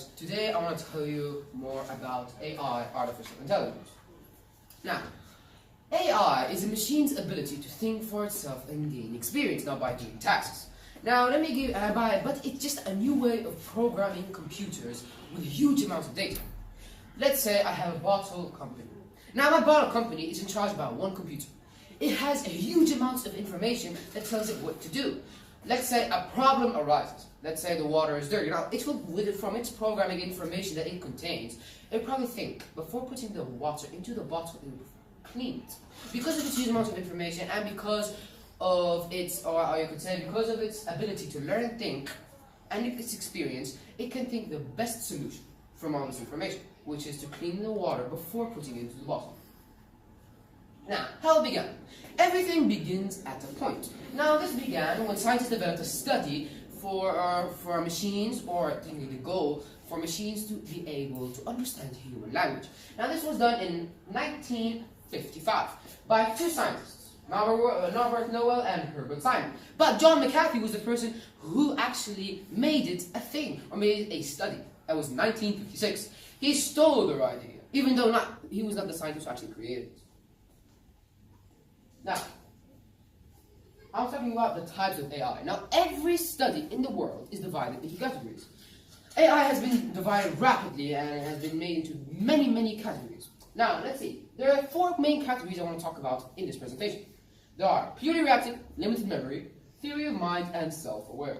guys, today I want to tell you more about AI, artificial intelligence. Now, AI is a machine's ability to think for itself and gain experience, not by doing tasks. Now, let me give, but it's just a new way of programming computers with huge amounts of data. Let's say I have a bottle company. Now, my bottle company is in charge about one computer. It has a huge amounts of information that tells it what to do. Let's say a problem arises. Let's say the water is dirty. Now, it will, from its programming information that it contains, it will probably think, before putting the water into the bottle, it will clean it. Because of its huge amounts of information and because of its, or you could say, because of its ability to learn and think, and its experience, it can think the best solution from all this information, which is to clean the water before putting it into the bottle. Now, how it began? Everything begins at a point. Now, this began when scientists developed a study for machines, or technically the goal for machines to be able to understand human language. Now, this was done in 1955 by two scientists, Norbert Noel and Herbert Simon. But John McAfee was the person who actually made it a thing, or made it a study. That was 1956. He stole their idea, even though he was not the scientist who actually created it. Now, I'm talking about the types of AI. Now, every study in the world is divided into categories. AI has been divided rapidly and has been made into many, many categories. Now, let's see. There are four main categories I want to talk about in this presentation. There are purely reactive, limited memory, theory of mind, and self-aware.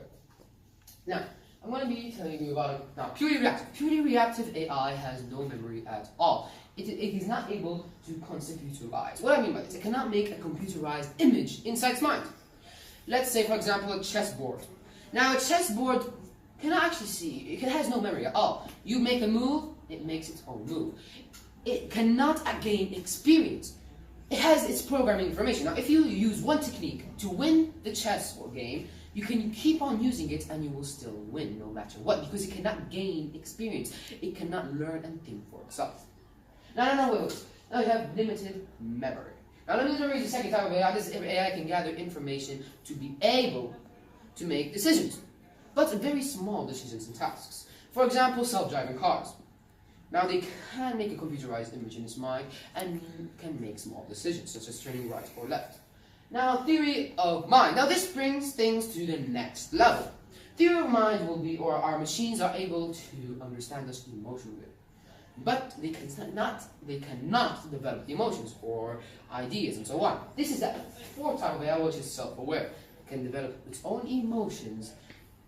Now, I'm going to be telling you about it now. Purely reactive. Purely reactive AI has no memory at all. It is not able to conceptualize. What I mean by this, it cannot make a computerized image inside its mind. Let's say, for example, a chessboard. Now, a chessboard cannot actually see. It has no memory at all. You make a move, it makes its own move. It cannot gain experience. It has its programming information. Now, if you use one technique to win the chess game, you can keep on using it and you will still win no matter what, because it cannot gain experience. It cannot learn and think for itself. Now, wait. Now you have limited memory. Now, limited memory is the second type of AI. This AI can gather information to be able to make decisions, but very small decisions and tasks. For example, self-driving cars. Now, they can make a computerized image in its mind and can make small decisions, such as turning right or left. Now, theory of mind. Now, this brings things to the next level. Theory of mind will be, or our machines are able to understand us emotionally, but they cannot develop the emotions or ideas and so on. This is the fourth type of AI, which is self-aware. It can develop its own emotions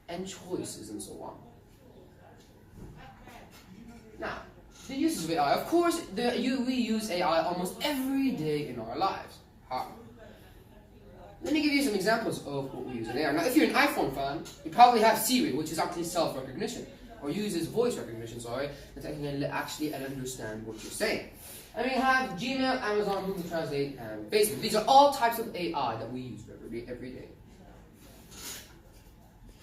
and choices and so on. Now, the uses of AI. Of course, we use AI almost every day in our lives. How? Let me give you some examples of what we use in AI. Now, if you're an iPhone fan, you probably have Siri, which is actually self-recognition, or uses voice recognition, that can actually understand what you're saying. And we have Gmail, Amazon, Google Translate, and Facebook. These are all types of AI that we use every day.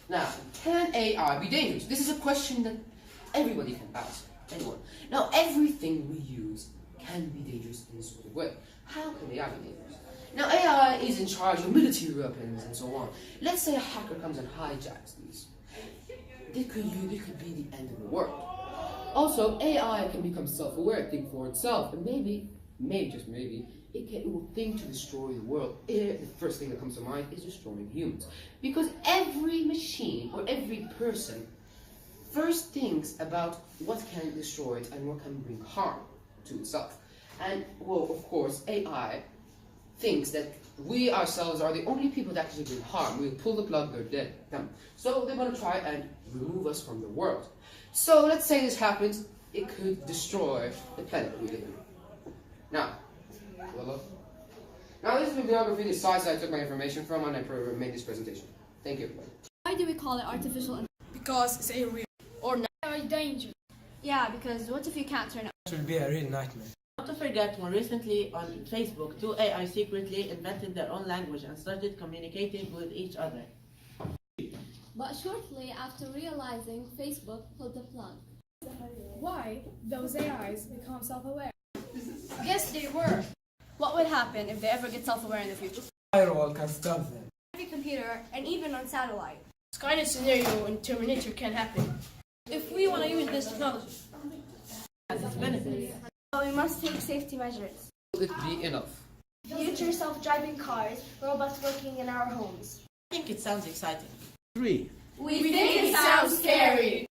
Now, can AI be dangerous? This is a question that everybody can ask, anyone. Now, everything we use can be dangerous in a sort of way. How can AI be dangerous? Now, AI is in charge of military weapons and so on. Let's say a hacker comes and hijacks these. It could be the end of the world. Also, AI can become self-aware, think for itself, and maybe just maybe, it will think to destroy the world. The first thing that comes to mind is destroying humans. Because every machine or every person first thinks about what can destroy it and what can bring harm to itself. And, well, of course, AI thinks that we ourselves are the only people that actually bring harm. We pull the plug, they're dead. So they're going to try and remove us from the world. So let's say this happens, it could destroy the planet we live in. Now, this is the bibliography, the sites I took my information from, and I made this presentation. Thank you, everybody. Why do we call it artificial intelligence? Because it's a real or not Danger. Yeah, because what if you can't turn it? It will be a real nightmare. Not to forget, more recently on Facebook, two AI secretly invented their own language and started communicating with each other. But shortly after realizing, Facebook pulled the plug. Why those AIs become self-aware? Yes, they were. What would happen if they ever get self-aware in the future? Firewall can stop them. Every computer, and even on satellite. This kind of scenario in Terminator can happen. If we we want to use this technology. Has its benefits. But we must take safety measures. Will it be enough? Future self-driving cars, robots working in our homes. I think it sounds exciting. 3. We think it sounds scary.